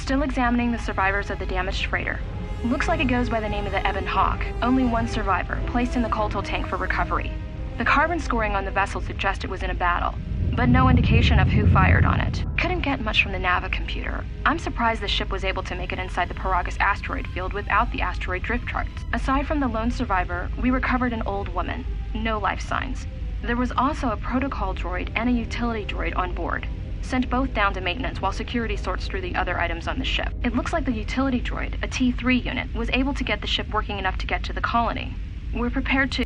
still examining the survivors of the damaged freighter. Looks like it goes by the name of the Ebon Hawk. Only one survivor, placed in the Kotor tank for recovery. The carbon scoring on the vessel suggests it was in a battle, but no indication of who fired on it. Couldn't get much from the Nava computer. I'm surprised the ship was able to make it inside the Peragus asteroid field without the asteroid drift charts. Aside from the lone survivor, we recovered an old woman. No life signs. There was also a protocol droid and a utility droid on board. Sent both down to maintenance while security sorts through the other items on the ship. It looks like the utility droid, a T3 unit, was able to get the ship working enough to get to the colony. We're prepared to...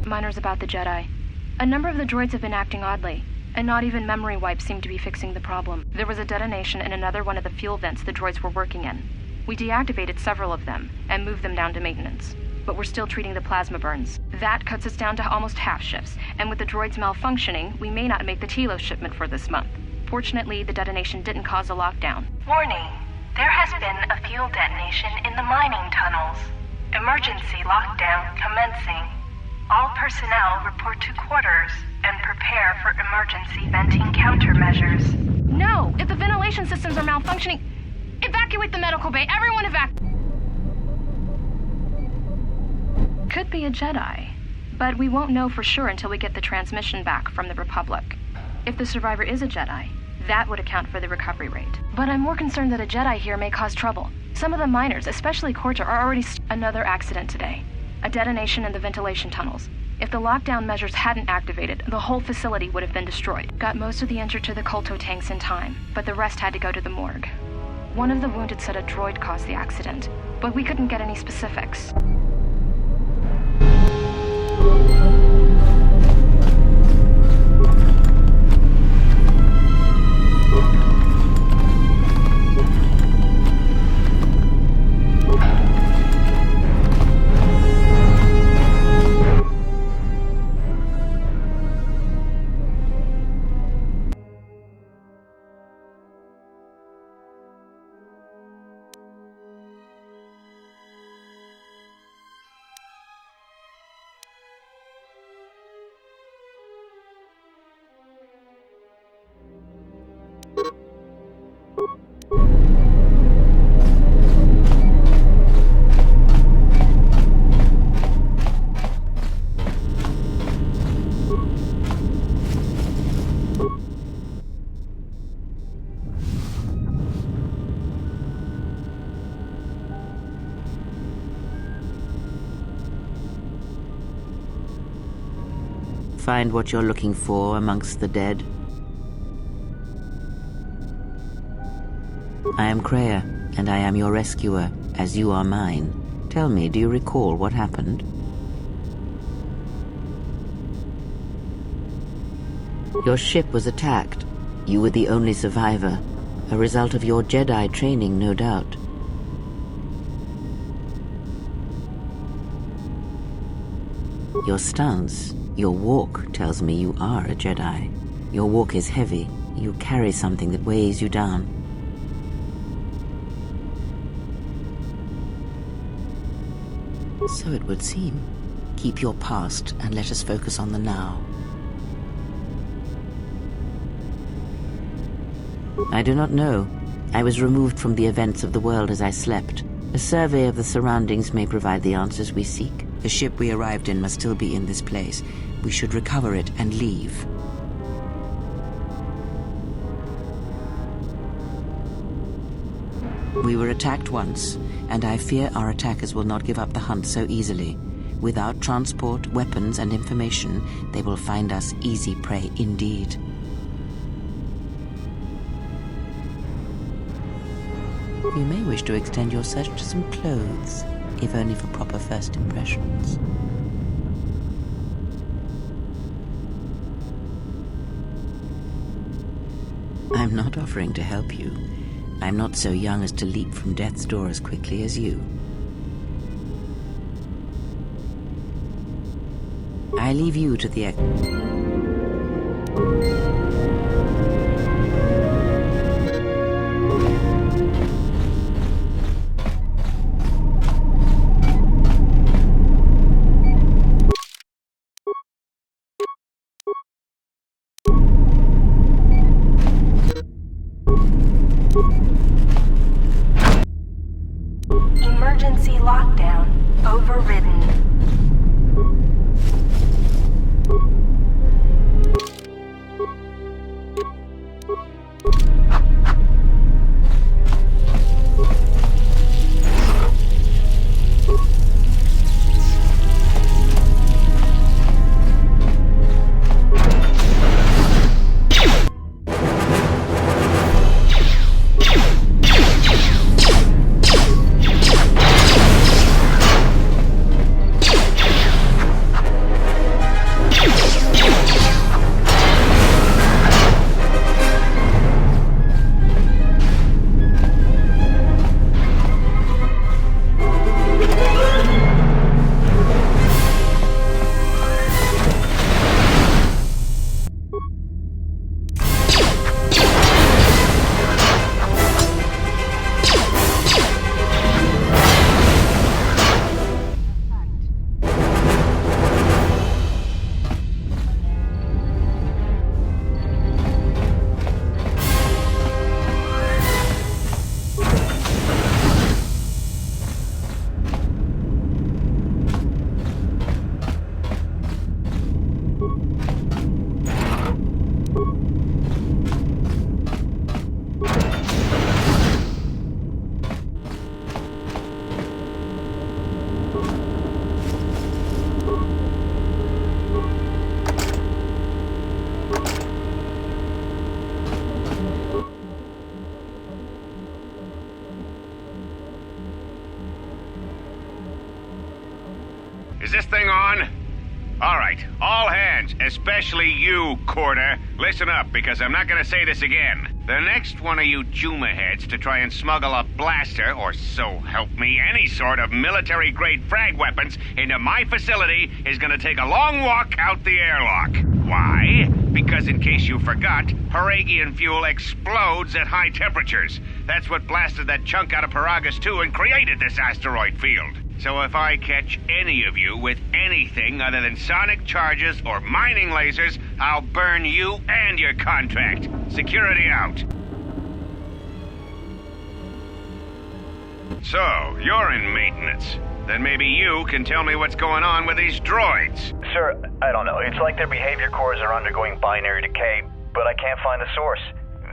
Miners about the Jedi. A number of the droids have been acting oddly, and not even memory wipes seem to be fixing the problem. There was a detonation in another one of the fuel vents the droids were working in. We deactivated several of them and moved them down to maintenance, but we're still treating the plasma burns. That cuts us down to almost half shifts, and with the droids malfunctioning, we may not make the Telos shipment for this month. Fortunately, the detonation didn't cause a lockdown. Warning, there has been a fuel detonation in the mining tunnels. Emergency lockdown commencing. All personnel report to quarters and prepare for emergency venting countermeasures. No! If the ventilation systems are malfunctioning, evacuate the medical bay! Everyone Could be a Jedi, but we won't know for sure until we get the transmission back from the Republic. If the survivor is a Jedi, that would account for the recovery rate. But I'm more concerned that a Jedi here may cause trouble. Some of the miners, especially Kotor, are already another accident today. A detonation in the ventilation tunnels. If the lockdown measures hadn't activated, the whole facility would have been destroyed. Got most of the injured to the Kotor tanks in time, but the rest had to go to the morgue. One of the wounded said a droid caused the accident, but we couldn't get any specifics. Find what you're looking for amongst the dead? I am Kreia, and I am your rescuer, as you are mine. Tell me, do you recall what happened? Your ship was attacked. You were the only survivor, a result of your Jedi training, no doubt. Your stance, your walk tells me you are a Jedi. Your walk is heavy. You carry something that weighs you down. So it would seem. Keep your past and let us focus on the now. I do not know. I was removed from the events of the world as I slept. A survey of the surroundings may provide the answers we seek. The ship we arrived in must still be in this place. We should recover it and leave. We were attacked once, and I fear our attackers will not give up the hunt so easily. Without transport, weapons, and information, they will find us easy prey indeed. You may wish to extend your search to some clothes, if only for proper first impressions. I'm not offering to help you. I'm not so young as to leap from death's door as quickly as you. I leave you to the Emergency lockdown overridden. Is this thing on? All right, all hands, especially you, Kotor, listen up, because I'm not gonna say this again. The next one of you Juma heads to try and smuggle a blaster, or so help me, any sort of military-grade frag weapons into my facility is gonna take a long walk out the airlock. Why? Because in case you forgot, Peragian fuel explodes at high temperatures. That's what blasted that chunk out of Peragus 2 and created this asteroid field. So if I catch any of you with anything other than sonic charges or mining lasers, I'll burn you and your contract. Security out. So, you're in maintenance. Then maybe you can tell me what's going on with these droids. Sir, I don't know. It's like their behavior cores are undergoing binary decay, but I can't find the source.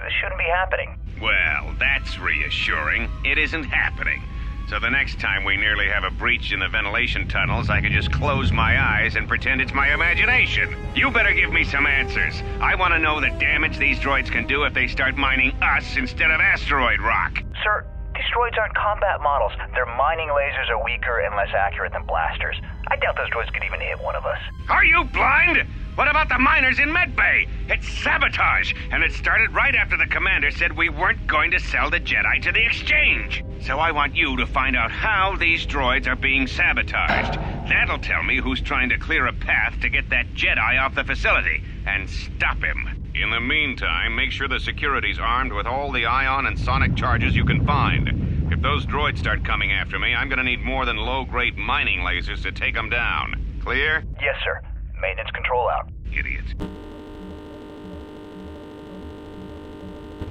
This shouldn't be happening. Well, that's reassuring. It isn't happening. So the next time we nearly have a breach in the ventilation tunnels, I can just close my eyes and pretend it's my imagination. You better give me some answers. I want to know the damage these droids can do if they start mining us instead of asteroid rock. Sir, these droids aren't combat models. Their mining lasers are weaker and less accurate than blasters. I doubt those droids could even hit one of us. Are you blind? What about the miners in Medbay? It's sabotage, and it started right after the commander said we weren't going to sell the Jedi to the exchange. So I want you to find out how these droids are being sabotaged. That'll tell me who's trying to clear a path to get that Jedi off the facility, and stop him. In the meantime, make sure the security's armed with all the ion and sonic charges you can find. If those droids start coming after me, I'm gonna need more than low-grade mining lasers to take them down. Clear? Yes, sir. Maintenance control out. Idiot.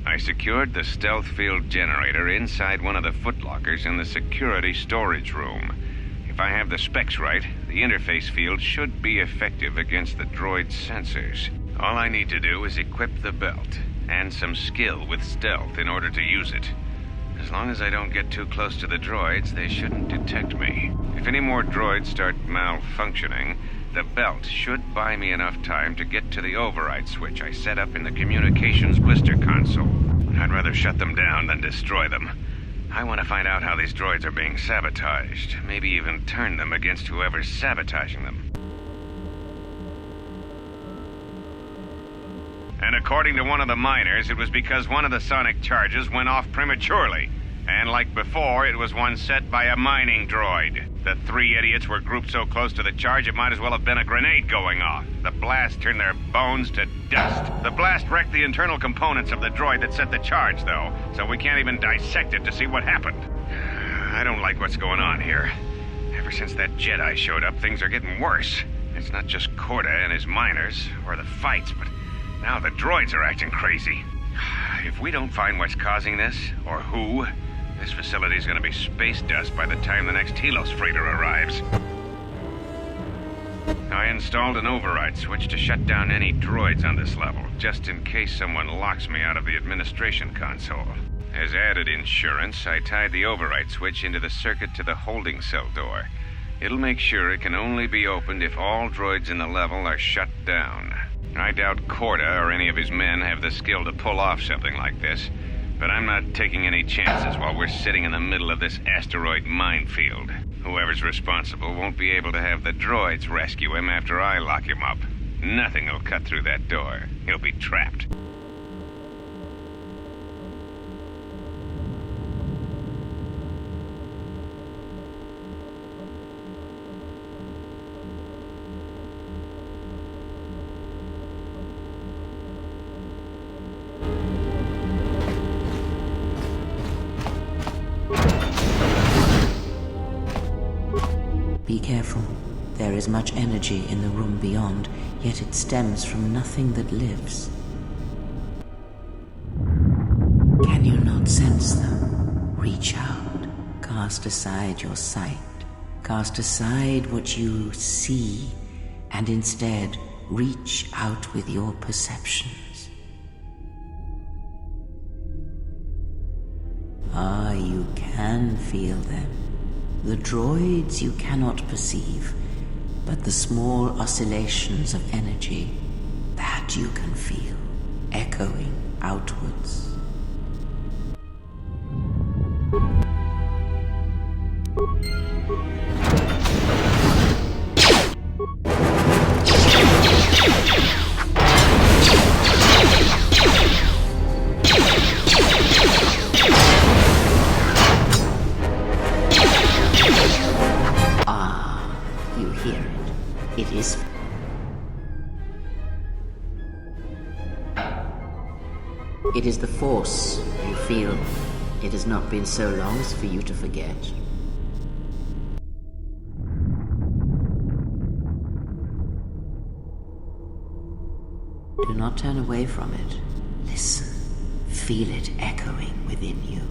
I secured the stealth field generator inside one of the footlockers in the security storage room. If I have the specs right, the interface field should be effective against the droid's sensors. All I need to do is equip the belt, and some skill with stealth in order to use it. As long as I don't get too close to the droids, they shouldn't detect me. If any more droids start malfunctioning, the belt should buy me enough time to get to the override switch I set up in the communications blister console. I'd rather shut them down than destroy them. I want to find out how these droids are being sabotaged, maybe even turn them against whoever's sabotaging them. And according to one of the miners, it was because one of the sonic charges went off prematurely. And like before, it was one set by a mining droid. The three idiots were grouped so close to the charge it might as well have been a grenade going off. The blast turned their bones to dust. The blast wrecked the internal components of the droid that set the charge, though, so we can't even dissect it to see what happened. I don't like what's going on here. Ever since that Jedi showed up, things are getting worse. It's not just Kotor and his miners, or the fights, but now the droids are acting crazy. If we don't find what's causing this, or who, This facility's gonna be space dust by the time the next Helos freighter arrives. I installed an override switch to shut down any droids on this level, just in case someone locks me out of the administration console. As added insurance, I tied the override switch into the circuit to the holding cell door. It'll make sure it can only be opened if all droids in the level are shut down. I doubt Kotor or any of his men have the skill to pull off something like this, but I'm not taking any chances while we're sitting in the middle of this asteroid minefield. Whoever's responsible won't be able to have the droids rescue him after I lock him up. Nothing will cut through that door. He'll be trapped. Be careful. There is much energy in the room beyond, yet it stems from nothing that lives. Can you not sense them? Reach out. Cast aside your sight. Cast aside what you see, and instead reach out with your perceptions. Ah, you can feel them. The droids you cannot perceive, but the small oscillations of energy, that you can feel, echoing outwards. It is the Force you feel. It has not been so long as for you to forget. Do not turn away from it. Listen. Feel it echoing within you.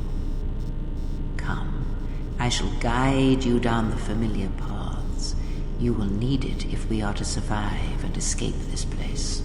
Come. I shall guide you down the familiar paths. You will need it if we are to survive and escape this place.